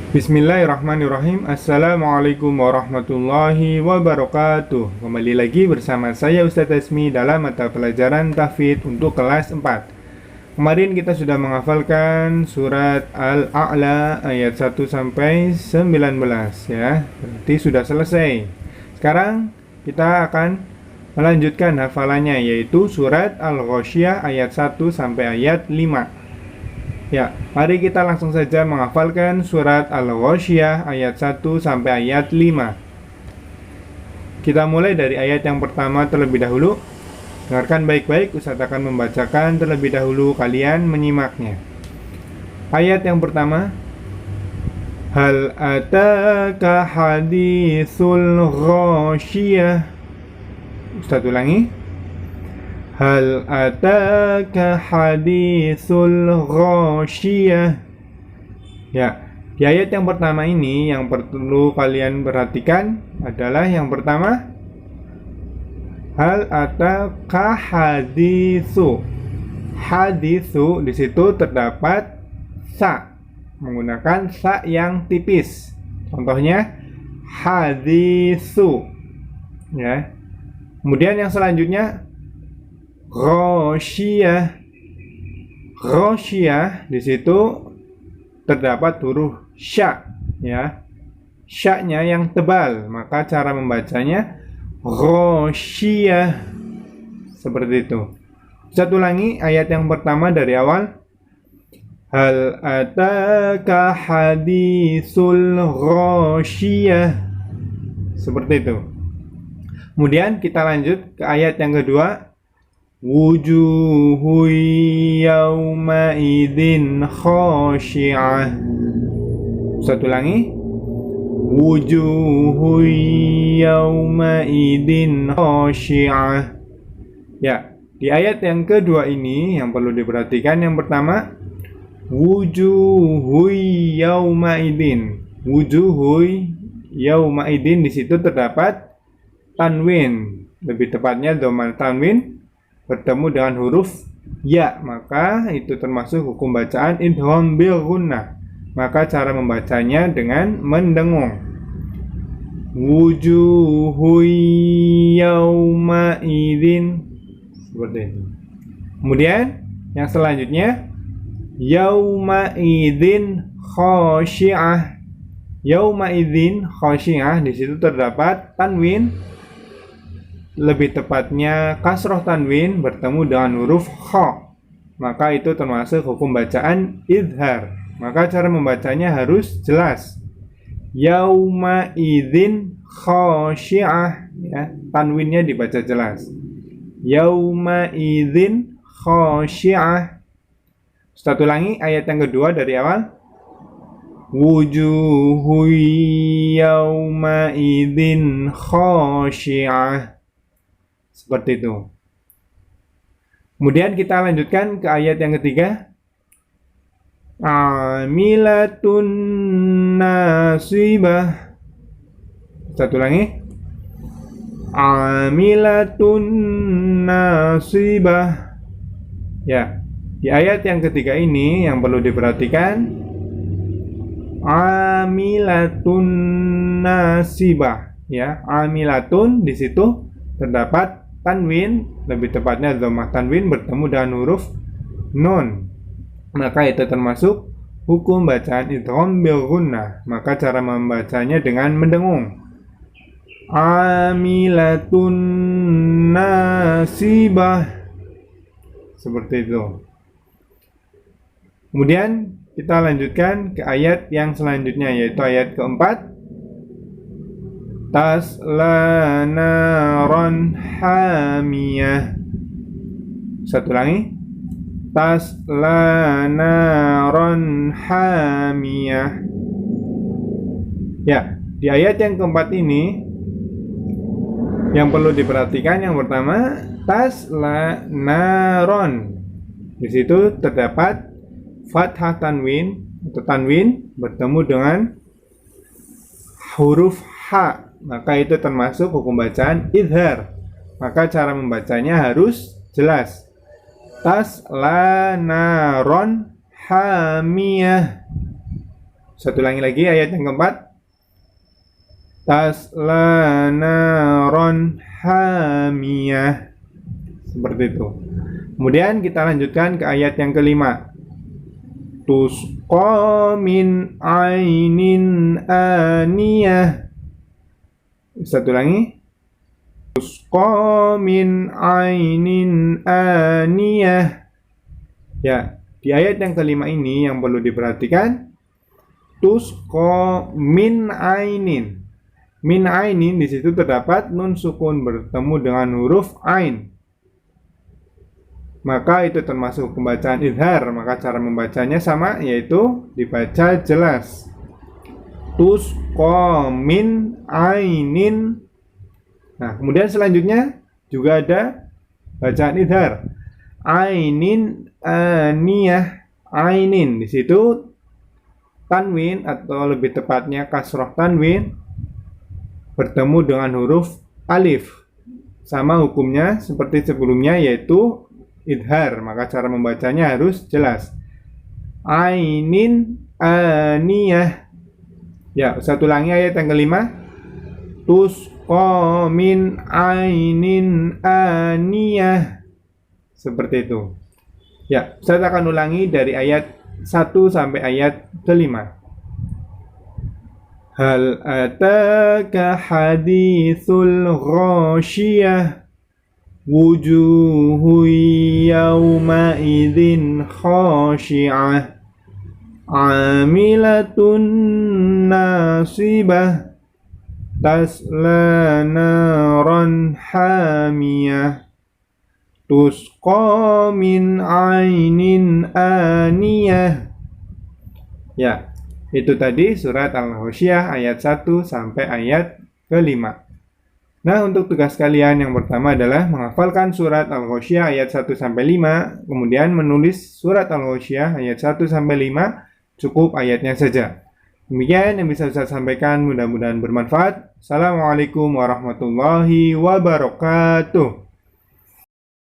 Bismillahirrahmanirrahim. Assalamualaikum warahmatullahi wabarakatuh. Kembali lagi bersama saya Ustadz Esmi dalam mata pelajaran Tahfidz untuk kelas 4. Kemarin kita sudah menghafalkan surat Al-A'la ayat 1 sampai 19 ya. Berarti sudah selesai. Sekarang kita akan melanjutkan hafalannya, yaitu surat Al-Ghasyiyah ayat 1 sampai ayat 5. Ya, mari kita langsung saja menghafalkan surat Al-Ghasyiyah ayat 1 sampai ayat 5. Kita mulai dari ayat yang pertama terlebih dahulu. Dengarkan baik-baik, Ustaz akan membacakan terlebih dahulu, kalian menyimaknya. Ayat yang pertama, Hal ataka haditsul ghasyiyah. Ustaz ulangi. Hal ataka haditsul ghasyiyah. Ya, di ayat yang pertama ini yang perlu kalian perhatikan adalah yang pertama, hal ataka haditsu. Haditsu di situ terdapat sa, menggunakan sa yang tipis. Contohnya haditsu. Ya. Kemudian yang selanjutnya Ghasyiyah. Ghasyiyah di situ terdapat huruf sya, ya. Sya-nya yang tebal, maka cara membacanya ghasyiyah. Seperti itu. Satu ulangi ayat yang pertama dari awal. Hal ataka haditsul ghasyiyah. Seperti itu. Kemudian kita lanjut ke ayat yang kedua. Wujuhu yawma idzin khashi'ah. Satu ulangi. Wujuhu yawma idzin khashi'ah. Ya, di ayat yang kedua ini yang perlu diperhatikan, yang pertama, wujuhu yawma idzin. Wujuhu yawma idzin di situ terdapat tanwin, lebih tepatnya dhamma tanwin bertemu dengan huruf ya, maka itu termasuk hukum bacaan idgham bil gunnah. Maka cara membacanya dengan mendengung. Wujuhu yawma idzin, seperti itu. Kemudian yang selanjutnya yauma idzin khashi'ah. Yauma idzin khashi'ah di situ terdapat tanwin, lebih tepatnya kasroh tanwin bertemu dengan huruf kha, maka itu termasuk hukum bacaan idhar. Maka cara membacanya harus jelas. Yauma idzin khashi'ah, ya, tanwinnya dibaca jelas. Yauma idzin khashi'ah. Ustaz ulangi ayat yang kedua dari awal. Wujuhu yauma idzin khashi'ah. Seperti itu. Kemudian kita lanjutkan ke ayat yang ketiga. Amilatun nasibah. Satu lagi. Amilatun nasibah. Ya, di ayat yang ketiga ini yang perlu diperhatikan, amilatun nasibah. Ya, amilatun di situ terdapat tanwin, lebih tepatnya dhammah tanwin bertemu dengan huruf nun, maka itu termasuk hukum bacaan idgham bil gunnah. Maka cara membacanya dengan mendengung. Amilatun nasibah. Seperti itu. Kemudian kita lanjutkan ke ayat yang selanjutnya, yaitu ayat keempat. Tasla naran hamiyah. Satu lagi. Tasla naran hamiyah. Ya, di ayat yang keempat ini yang perlu diperhatikan, yang pertama, tasla naron. Di situ terdapat fathah tanwin atau tanwin bertemu dengan huruf ha, maka itu termasuk hukum bacaan idhar. Maka cara membacanya harus jelas. Tasla naron hamiyah. Satu lagi ayat yang keempat. Tasla naron hamiyah. Seperti itu. Kemudian kita lanjutkan ke ayat yang kelima. Tusqa min ainin aniyah. Satu lagi. Tusqa min ainin aniyah. Ya, di ayat yang kelima ini yang perlu diperhatikan, tusqa min ainin. Min ainin di situ terdapat nun sukun bertemu dengan huruf ain. Maka itu termasuk pembacaan idhar, maka cara membacanya sama, yaitu dibaca jelas. Tusqa min ainin. Nah, kemudian selanjutnya juga ada bacaan idhar. Ainin aniyah. Ainin di situ tanwin atau lebih tepatnya kasroh tanwin bertemu dengan huruf alif. Sama hukumnya seperti sebelumnya, yaitu idhar, maka cara membacanya harus jelas. Ainin aniyah. Ya, satu lagi ayat yang kelima. Tusqa min ainin aniyah. Seperti itu. Ya, saya akan ulangi dari ayat 1 sampai ayat kelima. Hal ataka hadithul ghashiyah. Wujuhu yawma idzin khashi'ah. Amilatun nasibah. Tasla naran hamiyah. Tusqa min ainin aniyah. Ya, itu tadi surat Al-Ghasyiyah ayat 1 sampai ayat kelima. Nah, untuk tugas kalian yang pertama adalah menghafalkan surat Al-Ghasyiyah ayat 1 sampai 5, kemudian menulis surat Al-Ghasyiyah ayat 1 sampai 5, cukup ayatnya saja. Demikian yang bisa saya sampaikan, mudah-mudahan bermanfaat. Assalamualaikum warahmatullahi wabarakatuh.